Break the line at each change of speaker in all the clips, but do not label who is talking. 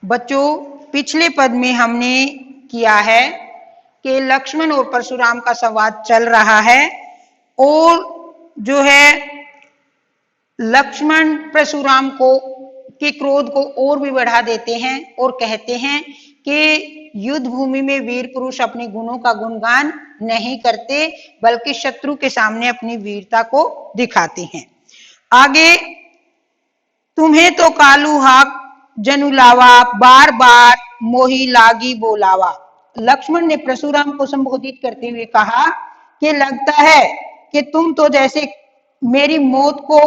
बच्चों, पिछले पद में हमने किया है कि लक्ष्मण और परशुराम का संवाद चल रहा है और जो है लक्ष्मण परशुराम को के क्रोध को और भी बढ़ा देते हैं और कहते हैं कि युद्ध भूमि में वीर पुरुष अपने गुणों का गुणगान नहीं करते बल्कि शत्रु के सामने अपनी वीरता को दिखाते हैं। आगे, तुम्हें तो कालू हाक जनुलावा बार बार मोही लागी बोलावा। लक्ष्मण ने परशुराम को संबोधित करते हुए कहा कि लगता है कि तुम तो जैसे मेरी मौत को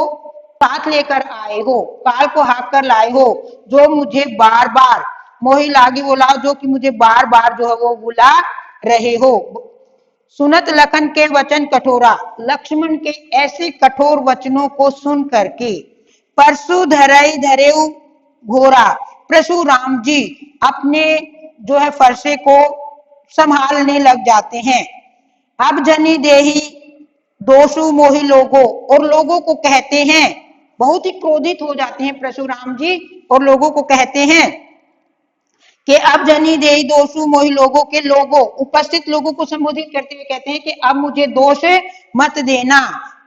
साथ लेकर आए हो, काल को हाक कर लाए हो, जो मुझे बार बार मोही लागी बोलाओ, जो कि मुझे बार बार जो है वो बुला रहे हो। सुनत लखन के वचन कठोरा। लक्ष्मण के ऐसे कठोर वचनों को सुन करके परशु धरई धरेऊ घोरा, परशुराम जी अपने जो है फरसे को संभालने लग जाते हैं। अब जनी देही दोषु मोही लोगों, और लोगों को कहते हैं, बहुत ही क्रोधित हो जाते हैं परशुराम जी और लोगों को कहते हैं कि अब जनी देही दोषु मोही लोगों के लोगों, उपस्थित लोगों को संबोधित करते हुए कहते हैं कि अब मुझे दोष मत देना।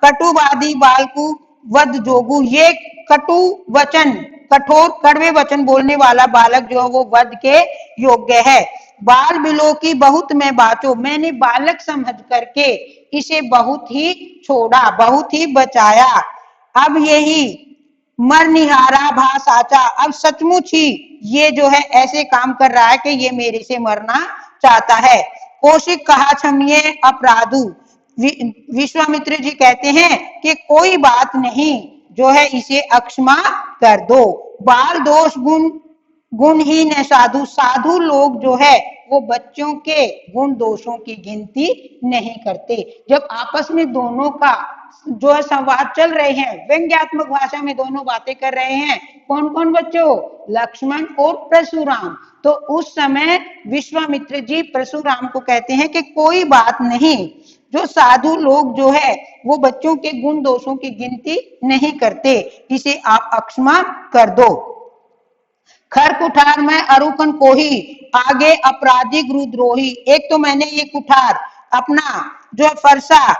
कटुवादी बालकु वध जोगु, ये कटु वचन, कठोर कड़वे वचन बोलने वाला बालक जो है वो वध के योग्य है। बाल बिलो की बहुत मैं बाचो, मैंने बालक समझ करके इसे बहुत ही छोड़ा, बहुत ही बचाया। अब यही मर निहारा भा साचा, अब सचमुच ही ये जो है ऐसे काम कर रहा है कि ये मेरे से मरना चाहता है। कौशिक कहा क्षम्ये अपराधु, विश्वामित्र जी कहते हैं कि कोई बात नहीं, जो है इसे अक्षमा कर दो। बाल दोष गुण गुणहीन है साधु, साधु लोग जो है वो बच्चों के गुण दोषों की गिनती नहीं करते। जब आपस में दोनों का जो है संवाद चल रहे हैं, व्यंग्यात्मक भाषा में दोनों बातें कर रहे हैं, कौन कौन बच्चों? लक्ष्मण और परशुराम। तो उस समय विश्वामित्र जी परशुराम को कहते हैं कि कोई बात नहीं, जो साधु लोग जो है वो बच्चों के गुण दोषों की गिनती नहीं करते, इसे आप अक्षमा कर दो। खर कुठार में अरुकन कोही, आगे अपराधी गुरुद्रोही। एक तो मैंने ये कुठार अपना जो फरसा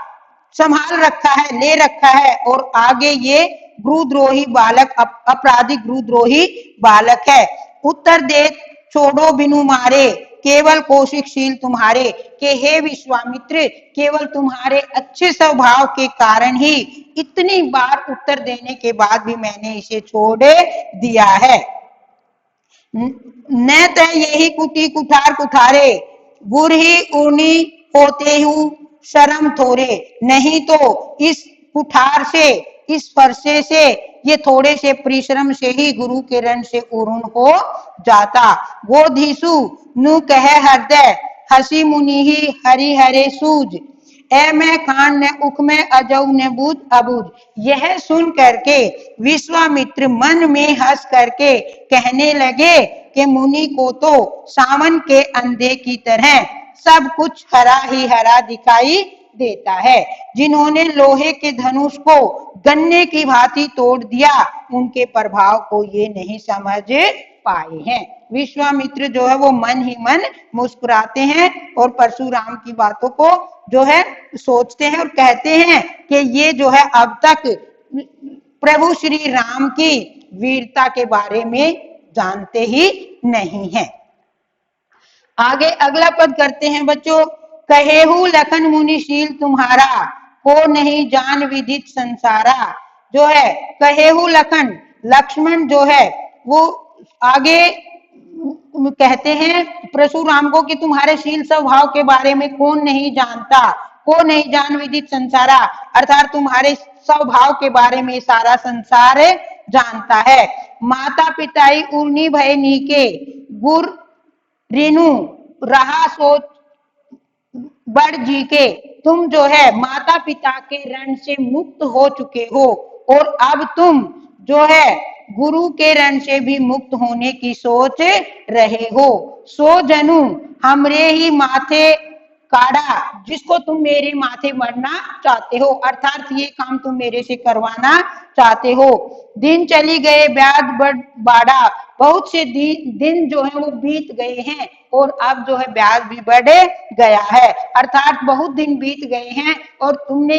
संभाल रखा है, ले रखा है, और आगे ये गुरुद्रोही बालक, अपराधी गुरुद्रोही बालक है। उत्तर दे छोड़ो बिनु मारे, केवल कौशिकशील तुम्हारे, के हे विश्वामित्र, केवल तुम्हारे अच्छे स्वभाव के कारण ही इतनी बार उत्तर देने के बाद भी मैंने इसे छोड़ दिया है। न तो यही कुटी कुठार कुठारे, गुर ही उर्नी होते हूँ शर्म थोरे, नहीं तो इस कुठार से, इस फरसे से, ये थोड़े से परिश्रम से ही गुरु के रण से उरुण हो जाता। वो धीसु नु कह हृदय, हसी मुनि ही हरि हरे सूज, ए मैं खान ने उख में अजऊ ने बूझ अबूझ। यह सुन करके विश्वामित्र मन में हंस करके कहने लगे कि मुनि को तो सावन के अंधे की तरह सब कुछ हरा ही हरा दिखाई देता है। जिन्होंने लोहे के धनुष को गन्ने की भांति तोड़ दिया, उनके प्रभाव को ये नहीं समझ पाए हैं। विश्वामित्र जो है वो मन ही मन मुस्कुराते हैं और परशुराम की बातों को जो है सोचते हैं और कहते हैं कि ये जो है अब तक प्रभु श्री राम की वीरता के बारे में जानते ही नहीं है। आगे अगला पद करते हैं बच्चों। कहेहु लखन मुनिशील तुम्हारा, को नहीं जान विदित संसारा। जो है कहेहु लखन, लक्ष्मण जो है वो आगे कहते हैं परशुराम को कि तुम्हारे शील स्वभाव के बारे में कौन नहीं जानता, को नहीं जान विदित संसारा, अर्थात तुम्हारे स्वभाव के बारे में सारा संसार जानता है। माता पिताई उर्नी भय नीके, गुर रेणु रहा सोच बड़ जी के। तुम जो है माता पिता के ऋण से मुक्त हो चुके हो और अब तुम जो है गुरु के ऋण से भी मुक्त होने की सोच रहे हो। सो जनु हमरे ही माथे काढ़ा जिसको तुम मेरे माथे मरना चाहते हो, अर्थात ये काम तुम मेरे से करवाना चाहते हो। दिन चली गए ब्याज बाड़ा, बहुत से दिन जो है वो बीत गए हैं और अब जो है ब्याज भी बढ़ गया है, अर्थात बहुत दिन बीत गए हैं और तुमने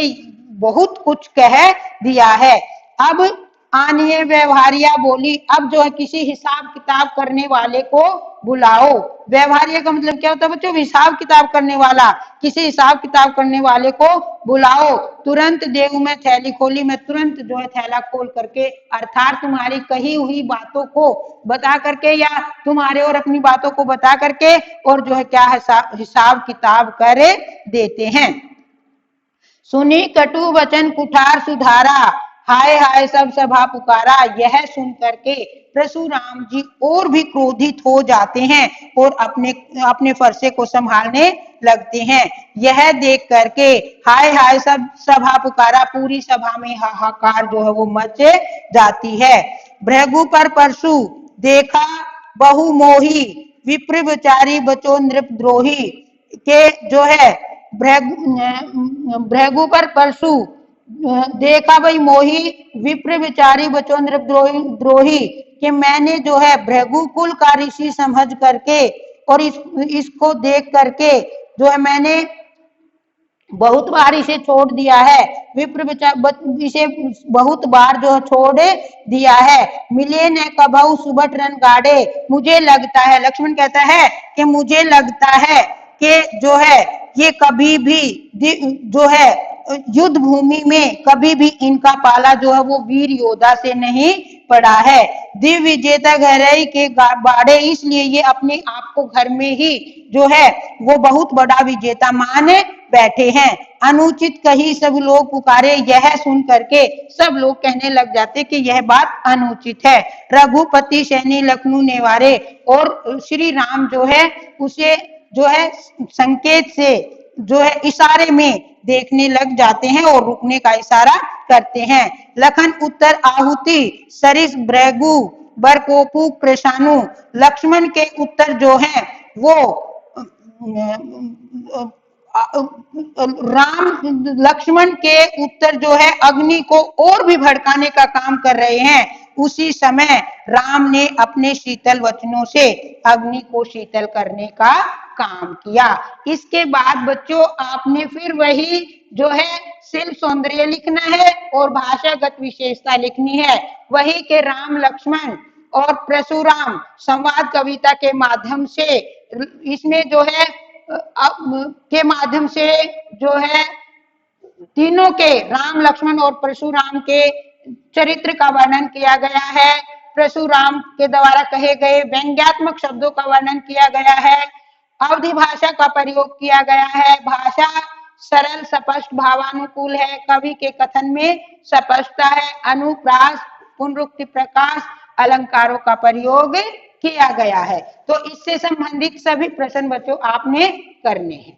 बहुत कुछ कह दिया है। अब आनिए व्यवहारिया बोली, अब जो है किसी हिसाब किताब करने वाले को बुलाओ। व्यवहारिया का मतलब क्या होता है बच्चों? हिसाब किताब करने वाला, किसी हिसाब किताब करने वाले को बुलाओ। तुरंत देव में थैली खोली, मैं तुरंत जो है थैला खोल करके, अर्थात तुम्हारी कही हुई बातों को बता करके या तुम्हारे और अपनी बातों को बता करके और जो है क्या हिसाब किताब कर देते हैं। सुनी कटु वचन कुठार सुधारा, हाय हाय सब सभा पुकारा। यह सुन करके परशुराम जी और भी क्रोधित हो जाते हैं और अपने फरसे को संभालने लगते हैं। यह देख करके हाय हाय सब सभा पुकारा, पूरी सभा में हाहाकार जो है वो मच जाती है। भृगु पर परशु देखा बहु मोही, विप्र विचारी बचो नृपद्रोही के जो है भृगु पर परशु देखा भाई मोही, विप्र विचारी बचो नृपद्रोही कि मैंने जो है भृगुकुल का ऋषि समझ करके और इसको देख करके जो है मैंने बहुत बार इसे छोड़ दिया है। विप्र विचार इसे बहुत बार जो छोड़ दिया है। मिले न कबहु सुबट रन गाड़े, मुझे लगता है, लक्ष्मण कहता है कि मुझे लगता है कि जो है ये कभी भी जो है युद्ध भूमि में कभी भी इनका पाला जो है वो वीर योद्धा से नहीं पड़ा है। दिव्य विजेता गहराई के बाड़े, इसलिए ये अपने आप को घर में ही जो है वो बहुत बड़ा विजेता मान बैठे हैं। अनुचित कही सब लोग पुकारे, यह सुन करके सब लोग कहने लग जाते कि यह बात अनुचित है। रघुपति सैनी लखनऊ नेवारे, और श्री राम जो है उसे जो है संकेत से जो है इशारे में देखने लग जाते हैं और रुकने का इशारा करते हैं। लखन उत्तर आहुति सरिस भृगु बरकोपु कृषाणु, लक्ष्मण के उत्तर जो है वो लक्ष्मण के उत्तर जो है अग्नि को और भी भड़काने का काम कर रहे हैं। उसी समय राम ने अपने शीतल वचनों से अग्नि को शीतल करने का काम किया। इसके बाद बच्चों आपने फिर वही जो है शिल्प सौंदर्य लिखना है और भाषागत विशेषता लिखनी है। वही के राम लक्ष्मण और परशुराम संवाद कविता के माध्यम से, इसमें जो है के माध्यम से जो है तीनों के राम लक्ष्मण और परशुराम के चरित्र का वर्णन किया गया है। परशुराम के द्वारा कहे गए व्यंग्यात्मक शब्दों का वर्णन किया गया है। अवधि भाषा का प्रयोग किया गया है। भाषा सरल स्पष्ट भावानुकूल है। कवि के कथन में स्पष्टता है। अनुप्रास पुनरुक्ति प्रकाश अलंकारों का प्रयोग किया गया है। तो इससे संबंधित सभी प्रश्न बच्चों आपने करने हैं।